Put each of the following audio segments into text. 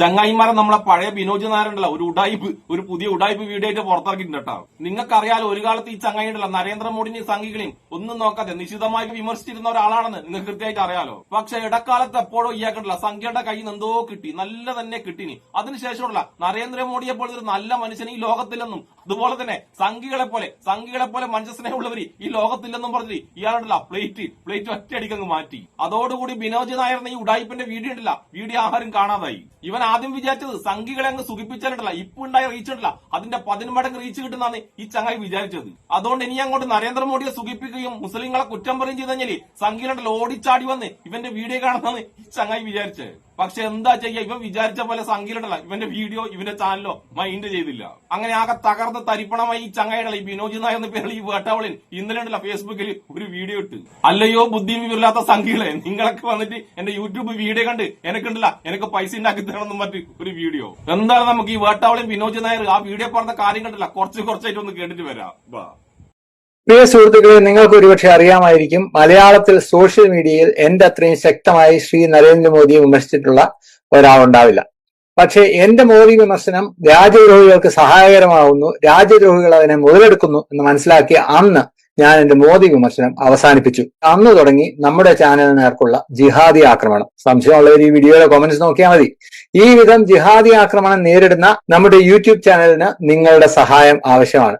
ചങ്ങായിമാരെ നമ്മളെ പഴയ ബിനോജ് നായരുണ്ടല്ലോ ഒരു പുതിയ ഉടായ്പ് വീഡിയോ ആയിട്ട് പുറത്തിറക്കിയിട്ടുണ്ട് കേട്ടോ. നിങ്ങൾക്കറിയാലോ ഒരു കാലത്ത് ഈ ചങ്ങായി ഉണ്ടല്ലോ നരേന്ദ്രമോദിനെയും സംഘികളെയും ഒന്നും നോക്കാതെ നിശിതമായി വിമർശിച്ചിരുന്ന ഒരാളാണെന്ന് നിങ്ങൾക്ക് കൃത്യമായിട്ട് അറിയാലോ. പക്ഷെ ഇടക്കാലത്ത് എപ്പോഴും ഇയാൾക്കുണ്ടല്ല സംഘിയുടെ കയ്യിൽ നിന്ന് എന്തോ കിട്ടി, നല്ല തന്നെ കിട്ടിനി. അതിനുശേഷമുള്ള നരേന്ദ്രമോദിയെ പോലെ ഒരു നല്ല മനുഷ്യൻ ഈ ലോകത്തില്ലെന്നും അതുപോലെ തന്നെ സംഘികളെ പോലെ മനുഷ്യസ്നേഹമുള്ളവർ ഈ ലോകത്തില്ലെന്നും പറഞ്ഞിട്ട് ഇയാളുണ്ടല്ല പ്ലേറ്റ് ഒറ്റയടിക്കങ്ങ് മാറ്റി. അതോടുകൂടി ബിനോജ് നായറിന് ഈ ഉടായ്പിന്റെ വീഡിയോ ആരും കാണാതായി. ഇവൻ ആദ്യം വിചാരിച്ചത് സംഘികളെ അങ്ങ് സുഖിപ്പിച്ചാലുണ്ടല്ല ഇപ്പൊ ഉണ്ടായ റീച്ച് ഉണ്ടല്ല അതിന്റെ 10 മടങ്ങ് റീച്ച് കിട്ടുന്നതാണ് ഈ ചങ്ങായി വിചാരിച്ചത്. അതുകൊണ്ട് ഇനി അങ്ങോട്ട് നരേന്ദ്രമോദിയെ സുഖിപ്പിക്കുകയും മുസ്ലിങ്ങളെ കുറ്റം പറയും ചെയ്ത് കഴിഞ്ഞാൽ സംഘികളുണ്ടല്ലോ ഓടിച്ചാടി വന്ന് ഇവന്റെ വീഡിയോ കാണുന്നതാണ് ഈ ചങ്ങായി വിചാരിച്ചത്. പക്ഷെ എന്താ ചെയ്യാ, ഇവൻ വിചാരിച്ച പോലെ സംഘികളുണ്ടല്ല ഇവന്റെ വീഡിയോ ഇവന്റെ ചാനലോ മൈൻഡ് ചെയ്തില്ല. അങ്ങനെ ആകെ തകർന്ന് തരിപ്പണമായി ഈ ചങ്ങായിടല്ല ഈ ബിനോജ് നായർ എന്ന പേരിൽ ഈ വേട്ടാവളിൻ ഇന്നലെ ഉണ്ടല്ല ഫേസ്ബുക്കിൽ ഒരു വീഡിയോ ഇട്ട്. അല്ലയോ ബുദ്ധിയും വിവരമില്ലാത്ത സംഘികളെ, നിങ്ങളൊക്കെ വന്നിട്ട് എന്റെ യൂട്യൂബ് വീഡിയോ കണ്ട് എനിക്ക് പൈസ ഉണ്ടാക്കി തരണമെന്നും മറ്റ് ഒരു വീഡിയോ. എന്താണ് നമുക്ക് ഈ വേട്ടാവളിൻ ബിനോജ് നായർ ആ വീഡിയോ പറഞ്ഞ കാര്യം കണ്ടല്ല കുറച്ചായിട്ട് ഒന്ന് കേട്ടിട്ട് വരാം. പ്രിയ സുഹൃത്തുക്കളെ, നിങ്ങൾക്ക് ഒരുപക്ഷെ അറിയാമായിരിക്കും, മലയാളത്തിൽ സോഷ്യൽ മീഡിയയിൽ എന്റെ അത്രയും ശക്തമായി ശ്രീ നരേന്ദ്രമോദിയെ വിമർശിച്ചിട്ടുള്ള ഒരാളുണ്ടാവില്ല. പക്ഷെ എന്റെ മോദി വിമർശനം രാജ്യദ്രോഹികൾക്ക് സഹായകരമാകുന്നു, രാജ്യദ്രോഹികൾ അതിനെ മുതലെടുക്കുന്നു എന്ന് മനസ്സിലാക്കിയ അന്ന് ഞാൻ എന്റെ മോദി വിമർശനം അവസാനിപ്പിച്ചു. അന്ന് തുടങ്ങി നമ്മുടെ ചാനലിന് നേർക്കുള്ള ജിഹാദി ആക്രമണം. സംശയമുള്ളവർ ഈ വീഡിയോയുടെ കമന്റ്സ് നോക്കിയാൽ മതി. ഈ വിധം ജിഹാദി ആക്രമണം നേരിടുന്ന നമ്മുടെ യൂട്യൂബ് ചാനലിന് നിങ്ങളുടെ സഹായം ആവശ്യമാണ്.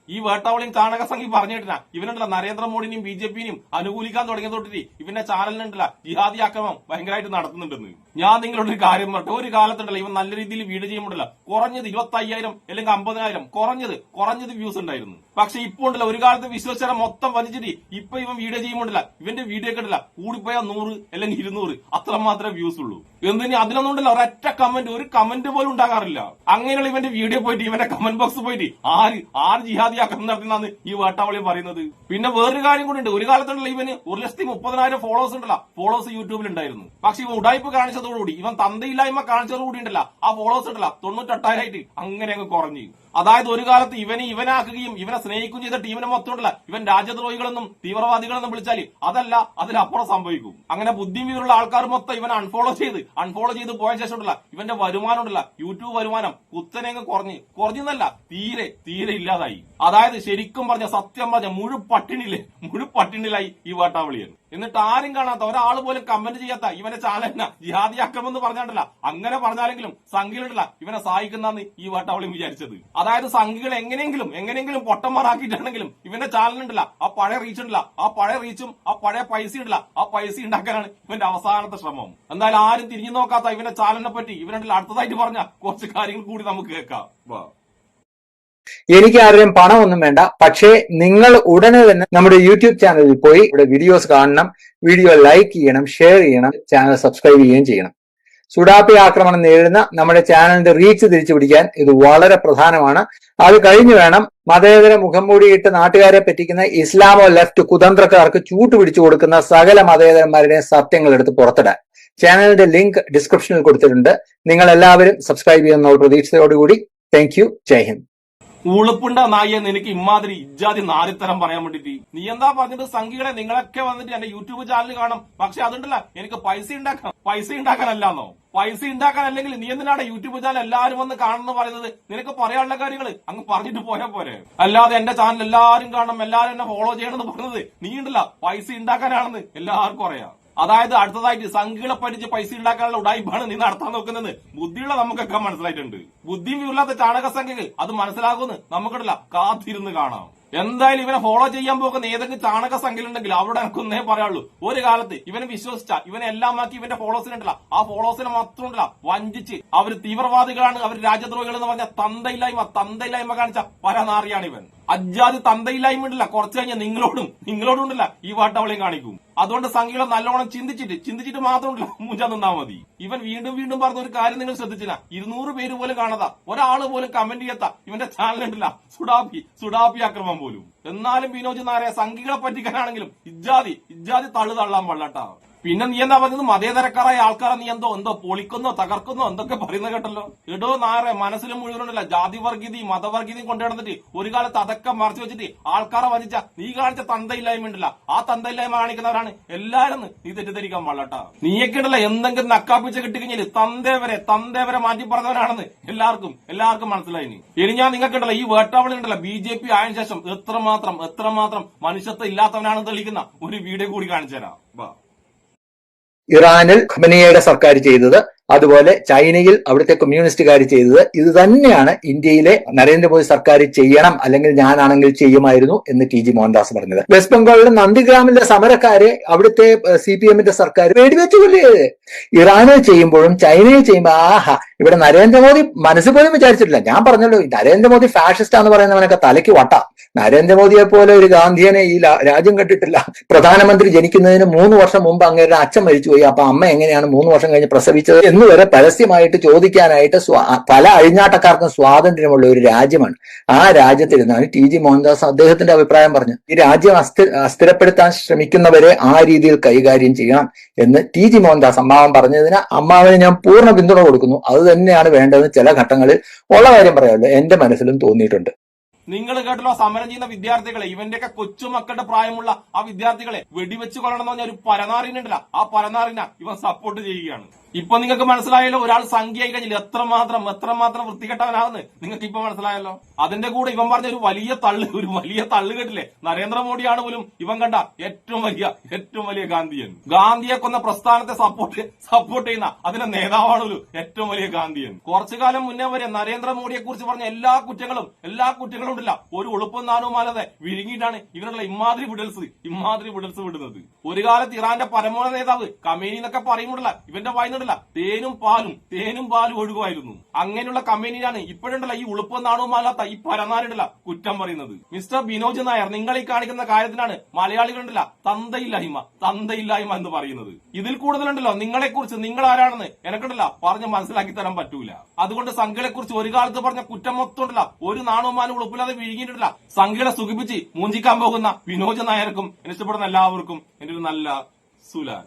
ഈ വേട്ടാവളിയും ചാണക സംഘി പറഞ്ഞിട്ടില്ല ഇവനുണ്ടല്ല നരേന്ദ്രമോദിനെയും BJPനെയും അനുകൂലിക്കാൻ തുടങ്ങിയ തൊട്ടിട്ട് ഇവന്റെ ചാനലിനുണ്ടല്ല ജിഹാദി ആക്രമണം ഭയങ്കരമായിട്ട് നടത്തുന്നുണ്ടെന്ന്. ഞാൻ നിങ്ങളോട് ഒരു കാര്യം പറഞ്ഞിട്ട്, ഒരു കാലത്തുണ്ടല്ലോ ഇവൻ നല്ല രീതിയിൽ വീഡിയോ ചെയ്യുമ്പോഴല്ല കുറഞ്ഞത് 25,000 അല്ലെങ്കിൽ 50,000 കുറഞ്ഞത് വ്യൂസ് ഉണ്ടായിരുന്നു. പക്ഷെ ഇപ്പൊ ഉണ്ടല്ലോ ഒരു കാലത്ത് വിശ്വസിച്ചാൽ മൊത്തം വലിച്ചിട്ട് ഇപ്പൊ ഇവൻ വീഡിയോ ചെയ്യുമ്പോണ്ടല്ല ഇവന്റെ വീഡിയോ ഒക്കെ ഉണ്ടല്ല കൂടിപ്പോയാൽ 100 അല്ലെങ്കിൽ 200 അത്ര മാത്രമേ വ്യൂസ് ഉള്ളൂ. എന്തിന് അതിനൊന്നും ഉണ്ടല്ലോ ഒരൊറ്റ ഒരു കമന്റ് പോലും ഉണ്ടാകാറില്ല. അങ്ങനെയുള്ള ഇവന്റെ വീഡിയോ പോയിട്ട് ഇവന്റെ കമന്റ് ബോക്സ് പോയിട്ട് ആര് ജിഹാദി ആക്രമണം നടത്തുന്നതാണ് ഈ വേട്ടാവളി പറയുന്നത്. പിന്നെ വേറൊരു കാര്യം കൂടി ഉണ്ട്, ഒരു കാലത്തുണ്ടല്ലോ ഇവന് 1,30,000 ഫോളോവേഴ്സ് ഉണ്ടല്ലോ ഫോളോവേഴ്സ് യൂട്യൂബിൽ ഉണ്ടായിരുന്നു. പക്ഷെ ഇവൻ ഉടായ്പ കാണിച്ചതോടുകൂടി ഇവൻ തന്തയില്ലായ്മ കാണിച്ചതോടുകൂടി ഉണ്ടല്ല ആ ഫോളോവേഴ്സ് ഉണ്ടല്ലോ 98,000 അങ്ങനെ അങ്ങ് കുറഞ്ഞു. അതായത് ഒരു കാലത്ത് ഇവനാക്കുകയും ഇവനെ സ്നേഹിക്കുകയും ചെയ്ത ടീമിനെ മൊത്തം ഉണ്ടല്ല ഇവൻ രാജ്യദ്രോഹികളെന്നും തീവ്രവാദികളെന്നും വിളിച്ചാൽ അതിലപ്പുറം സംഭവിക്കും. അങ്ങനെ ബുദ്ധി വീറുള്ള ആൾക്കാർ മൊത്തം ഇവനെ അൺഫോളോ ചെയ്ത് പോയ ശേഷം ഉണ്ടല്ല ഇവന്റെ വരുമാനം ഉണ്ടല്ല യൂട്യൂബ് വരുമാനം കുത്തനെ കുറഞ്ഞെന്നല്ല തീരെ ഇല്ലാതായി. അതായത് ശരിക്കും സത്യം പറഞ്ഞ മുഴുപട്ടിണിലായി ഈ വേട്ടാവളിയൻ. എന്നിട്ട് ആരും കാണാത്ത ഒരാൾ പോലും കമന്റ് ചെയ്യാത്ത ഇവന്റെ ചാനലിന് ജിഹാദി ആക്രമം എന്ന് പറഞ്ഞാണ്ടല്ല അങ്ങനെ പറഞ്ഞാലെങ്കിലും സംഘികളുണ്ടല്ല ഇവനെ സഹായിക്കുന്നാന്ന് ഈ വേട്ടാവളി വിചാരിച്ചത്. അതായത് സംഘികൾ എങ്ങനെയെങ്കിലും പൊട്ടന്മാരാക്കിയിട്ടുണ്ടെങ്കിലും ഇവന്റെ ചാനലുണ്ടല്ല ആ പഴയ റീച്ച് ഉണ്ടല്ല ആ പഴയ റീച്ചും ആ പഴയ പൈസ ഉണ്ടല്ല ആ പൈസ ഉണ്ടാക്കാനാണ് ഇവന്റെ അവസാനത്തെ ശ്രമം. എന്തായാലും ആരും തിരിഞ്ഞു നോക്കാത്ത ഇവന്റെ ചാനലിനെ പറ്റി ഇവനുണ്ടല്ല അടുത്തതായിട്ട് പറഞ്ഞ കുറച്ച് കാര്യങ്ങൾ കൂടി നമുക്ക് കേൾക്കാം. എനിക്ക് ആരുടെയും പണമൊന്നും വേണ്ട. പക്ഷേ നിങ്ങൾ ഉടനെ തന്നെ നമ്മുടെ യൂട്യൂബ് ചാനലിൽ പോയി ഇവിടെ വീഡിയോസ് കാണണം, വീഡിയോ ലൈക്ക് ചെയ്യണം, ഷെയർ ചെയ്യണം, ചാനൽ സബ്സ്ക്രൈബ് ചെയ്യുകയും ചെയ്യണം. സുഡാപ്പി ആക്രമണം നേരിടുന്ന നമ്മുടെ ചാനലിന്റെ റീച്ച് തിരിച്ചു പിടിക്കാൻ ഇത് വളരെ പ്രധാനമാണ്. അത് കഴിഞ്ഞു വേണം മതേതര മുഖംമൂടിയിട്ട് നാട്ടുകാരെ പറ്റിക്കുന്ന ഇസ്ലാമോ ലെഫ്റ്റ് കുതന്ത്രക്കാർക്ക് ചൂട്ടുപിടിച്ചു കൊടുക്കുന്ന സകല മതേതരന്മാരുടെ സത്യങ്ങൾ എടുത്ത് പുറത്തിടാൻ. ചാനലിന്റെ ലിങ്ക് ഡിസ്ക്രിപ്ഷനിൽ കൊടുത്തിട്ടുണ്ട്. നിങ്ങൾ എല്ലാവരും സബ്സ്ക്രൈബ് ചെയ്യുന്ന പ്രതീക്ഷയോടുകൂടി താങ്ക് യു. ജയ് ഹിന്ദ്. ഉളുപ്പുണ്ട നായെ നിനക്ക് ഇമാതിരി ഇജാതി നാരിത്തരം പറയാൻ വേണ്ടിട്ട് നീ എന്താ പറഞ്ഞിട്ട് സംഘികളെ നിങ്ങളൊക്കെ വന്നിട്ട് എന്റെ യൂട്യൂബ് ചാനൽ കാണും, പക്ഷെ അതുണ്ടല്ല എനിക്ക് പൈസ ഉണ്ടാക്കാനല്ലാന്നോ? പൈസ ഉണ്ടാക്കാനല്ലെങ്കിൽ നീ എന്തിനാണ് യൂട്യൂബ് ചാനൽ എല്ലാവരും വന്ന് കാണുന്നു പറയുന്നത്? നിനക്ക് പറയാനുള്ള കാര്യങ്ങൾ അങ്ങ് പറഞ്ഞിട്ട് പോയാ പോരെ. അല്ലാതെ എന്റെ ചാനൽ എല്ലാവരും കാണണം, എല്ലാവരും എന്നെ ഫോളോ ചെയ്യണമെന്ന് പറഞ്ഞത് നീ ഉണ്ടല്ല പൈസ ഉണ്ടാക്കാനാണെന്ന് എല്ലാവർക്കും അറിയാം. അതായത് അടുത്തതായിട്ട് സംഘികളെ പഠിച്ച് പൈസ ഉണ്ടാക്കാനുള്ള ഉടായ്പാണ് നീ നടത്താൻ നോക്കുന്നത്. ബുദ്ധിയുള്ള നമുക്കൊക്കെ മനസ്സിലായിട്ടുണ്ട്. ബുദ്ധിയും ഇല്ലാത്ത ചാണക സംഖ്യകൾ അത് മനസ്സിലാകുമെന്ന് നമുക്കിടല്ല കാത്തിരുന്ന് കാണാം. എന്തായാലും ഇവനെ ഫോളോ ചെയ്യാൻ പോകുന്ന ഏതെങ്കിലും ചാണക സംഖ്യയിലുണ്ടെങ്കിൽ അവിടെ എനിക്കൊന്നേ പറയാനുള്ളൂ, ഒരു കാലത്ത് ഇവനെ വിശ്വസിച്ച ഇവനെ എല്ലാമാക്കി ഇവന്റെ ഫോളോസിനുണ്ടല്ല ആ ഫോളോസിനെ മാത്രം ഉണ്ടല്ല വഞ്ചിച്ച് അവർ തീവ്രവാദികളാണ്, അവർ രാജ്യദ്രോഹികൾ എന്ന് പറഞ്ഞ തന്തയില്ലായ്മ കാണിച്ച പരനാറിയാണ് ഇവൻ. അജാതി തന്തയില്ലായ്മ ഉണ്ടല്ല കുറച്ചു കഴിഞ്ഞാൽ നിങ്ങളോടും ഉണ്ടല്ല ഈ വാട്ടവളയും കാണിക്കും. അതുകൊണ്ട് സംഘികളെ നല്ലോണം ചിന്തിച്ചിട്ട് മാത്രമല്ല മുഞ്ചാൻ നിന്നാ മതി. ഇവൻ വീണ്ടും പറഞ്ഞ ഒരു കാര്യം നിങ്ങൾ ശ്രദ്ധിച്ചില്ല, 200 പേര് പോലും കാണാത്ത ഒരാള് പോലും കമന്റ് ചെയ്യാത്ത ഇവന്റെ ചാനലുണ്ടല്ല സുഡാപ്പി ആക്രമം പോലും. എന്നാലും ബിനോജ് നായരെ സംഘികളെ പറ്റിക്കാനാണെങ്കിലും ഇജാതി തള്ളാൻ പാടില്ലട്ടാ. പിന്നെ നീ എന്താ പറയുന്നത് മതേതരക്കാരായ ആൾക്കാരെ നീ എന്തോ പൊളിക്കുന്നോ തകർക്കുന്നോ എന്തൊക്കെ പറയുന്നത് കേട്ടല്ലോ. ഇടോ നാറെ മനസ്സിലും മുഴുവനുണ്ടല്ല ജാതി വർഗീയതയും മതവർഗീയതയും കൊണ്ടുനടന്നിട്ട് ഒരു കാലത്ത് അതൊക്കെ മറച്ചു വെച്ചിട്ട് ആൾക്കാരെ വഞ്ചിച്ച നീ കാണിച്ച തന്തയില്ലായ്മ ഉണ്ടല്ല, ആ തന്തയില്ലായ്മ കാണിക്കുന്നവരാണ് എല്ലാരും നീ തെറ്റിദ്ധരിക്കാൻ പാടില്ലട്ടാ. നീയൊക്കെ ഉണ്ടല്ല എന്തെങ്കിലും നക്കാപ്പിച്ച കിട്ടിക്കഴിഞ്ഞാല് തന്തേ വരെ മാറ്റി പറഞ്ഞവരാണെന്ന് എല്ലാവർക്കും മനസ്സിലായി. ഇനി ഞാൻ നിങ്ങൾക്കുണ്ടല്ല ഈ വേട്ടാവളി ഉണ്ടല്ല BJP ആയതിനു ശേഷം എത്രമാത്രം മനുഷ്യത്വം ഇല്ലാത്തവനാണെന്ന് തെളിയിക്കുന്ന ഒരു വീഡിയോ കൂടി കാണിച്ചു തരാം. ഇറാനിൽ ഖമനിയുടെ സർക്കാർ ചെയ്തത്, അതുപോലെ ചൈനയിൽ അവിടുത്തെ കമ്മ്യൂണിസ്റ്റുകാർ ചെയ്തത് ഇത് തന്നെയാണ് ഇന്ത്യയിലെ നരേന്ദ്രമോദി സർക്കാർ ചെയ്യണം, അല്ലെങ്കിൽ ഞാനാണെങ്കിൽ ചെയ്യുമായിരുന്നു എന്ന് TG മോഹൻദാസ് പറഞ്ഞത്. വെസ്റ്റ് ബംഗാളിലെ നന്ദിഗ്രാമിലെ സമരക്കാരെ അവിടുത്തെ CPM-ന്റെ സർക്കാർ വെടിവെച്ച് കൊല്ലുകയത്. ഇറാനിൽ ചെയ്യുമ്പോഴും ചൈനയിൽ ചെയ്യുമ്പോൾ ആഹാ ഇവിടെ നരേന്ദ്രമോദി മനസ്സിൽ പോലും വിചാരിച്ചിട്ടില്ല. ഞാൻ പറഞ്ഞല്ലോ നരേന്ദ്രമോദി ഫാഷിസ്റ്റാന്ന് പറയുന്നവനൊക്കെ തലയ്ക്ക് വട്ട. നരേന്ദ്രമോദിയെ പോലെ ഒരു ഗാന്ധിയനെ ഈ രാജ്യം കണ്ടിട്ടില്ല. പ്രധാനമന്ത്രി ജനിക്കുന്നതിന് 3 വർഷം മുമ്പ് അങ്ങേരുടെ അച്ഛൻ മരിച്ചുപോയി. അപ്പൊ അമ്മ എങ്ങനെയാണ് 3 വർഷം കഴിഞ്ഞ് പ്രസവിച്ചത് എന്ന് വരെ പരസ്യമായിട്ട് ചോദിക്കാനായിട്ട് പല അഴിഞ്ഞാട്ടക്കാർക്കും സ്വാതന്ത്ര്യമുള്ള ഒരു രാജ്യമാണ്. ആ രാജ്യത്തിരുന്നാണ് TG മോഹൻദാസ് അദ്ദേഹത്തിന്റെ അഭിപ്രായം പറഞ്ഞു. ഈ രാജ്യം അസ്ഥിരപ്പെടുത്താൻ ശ്രമിക്കുന്നവരെ ആ രീതിയിൽ കൈകാര്യം ചെയ്യണം എന്ന് TG മോഹൻദാസ് അമ്മാവൻ പറഞ്ഞതിന് അമ്മാവന് ഞാൻ പൂർണ്ണ പിന്തുണ കൊടുക്കുന്നു. അത് തന്നെയാണ് വേണ്ടതെന്ന് ചില ഘട്ടങ്ങളിൽ ഉള്ള കാര്യം പറയാമല്ലോ എന്റെ മനസ്സിലും തോന്നിയിട്ടുണ്ട്. നിങ്ങൾ കേട്ടല്ലോ സമരം ചെയ്യുന്ന വിദ്യാർത്ഥികളെ, ഇവന്റെയൊക്കെ കൊച്ചുമക്കളുടെ പ്രായമുള്ള ആ വിദ്യാർത്ഥികളെ വെടിവെച്ച് കൊല്ലണം എന്ന് പറഞ്ഞ ഒരു പരനാറിനുണ്ടല്ല, ആ പരനാറിനെ ഇവൻ സപ്പോർട്ട് ചെയ്യുകയാണ്. ഇപ്പൊ നിങ്ങൾക്ക് മനസ്സിലായല്ലോ ഒരാൾ സംഖ്യയായി കഴിഞ്ഞാൽ എത്രമാത്രം വൃത്തികെട്ടവനാണെന്ന് നിങ്ങൾക്ക് ഇപ്പൊ മനസ്സിലായല്ലോ. അതിന്റെ കൂടെ ഇവൻ പറഞ്ഞ ഒരു വലിയ തള്ളു കേട്ടില്ലേ, നരേന്ദ്രമോദിയാണ് പോലും ഇവൻ കണ്ട ഏറ്റവും വലിയ ഗാന്ധിയൻ. ഗാന്ധിയെ കൊന്ന പ്രസ്ഥാനത്തെ സപ്പോർട്ട് ചെയ്യുന്ന അതിന്റെ നേതാവാണ് പോലും ഏറ്റവും വലിയ ഗാന്ധിയൻ. കുറച്ചു കാലം മുന്നേ വരെ നരേന്ദ്രമോദിയെ കുറിച്ച് പറഞ്ഞ എല്ലാ കുറ്റങ്ങളും ഉണ്ടല്ല ഒരു ഒളുപ്പും നാനുമാലതെ വിഴുങ്ങിയിട്ടാണ് ഇവനുള്ള ഇമാതിരി വിടൽസ് വിടുന്നത്. ഒരു കാലത്ത് ഇറാന്റെ പരമോന്നത നേതാവ് കമേനി എന്നൊക്കെ പറയുമ്പോഴല്ല ഇവന്റെ വായിന്നില്ല തേനും പാലും ഒഴുകുമായിരുന്നു. അങ്ങനെയുള്ള കമ്പനിയിലാണ് ഇപ്പോഴുണ്ടല്ല ഈ ഉളുപ്പം നാണവുമല്ലാത്ത ഈ പരനാരുണ്ടല്ല കുറ്റം പറയുന്നത്. മിസ്റ്റർ ബിനോജ് നായർ, നിങ്ങൾ ഈ കാണിക്കുന്ന കാര്യത്തിനാണ് മലയാളികളുണ്ടല്ല തന്തയില്ലായ്മ എന്ന് പറയുന്നത്. ഇതിൽ കൂടുതലുണ്ടല്ലോ നിങ്ങളെക്കുറിച്ച് നിങ്ങൾ ആരാണെന്ന് എനക്കുണ്ടല്ല പറഞ്ഞ് മനസ്സിലാക്കി തരാൻ പറ്റൂല. അതുകൊണ്ട് സംഘികളെ കുറിച്ച് ഒരു കാലത്ത് പറഞ്ഞ കുറ്റം മൊത്തം ഉണ്ടല്ല ഒരു നാണവുമാനും ഉളുപ്പില്ലാതെ വിഴുങ്ങിയിട്ടില്ല സംഘികളെ സുഖിപ്പിച്ച് മൂഞ്ചിക്കാൻ പോകുന്ന ബിനോജ് നായർക്കും ഇഷ്ടപ്പെടുന്ന എല്ലാവർക്കും എന്റെ ഒരു നല്ല സുലാൻ.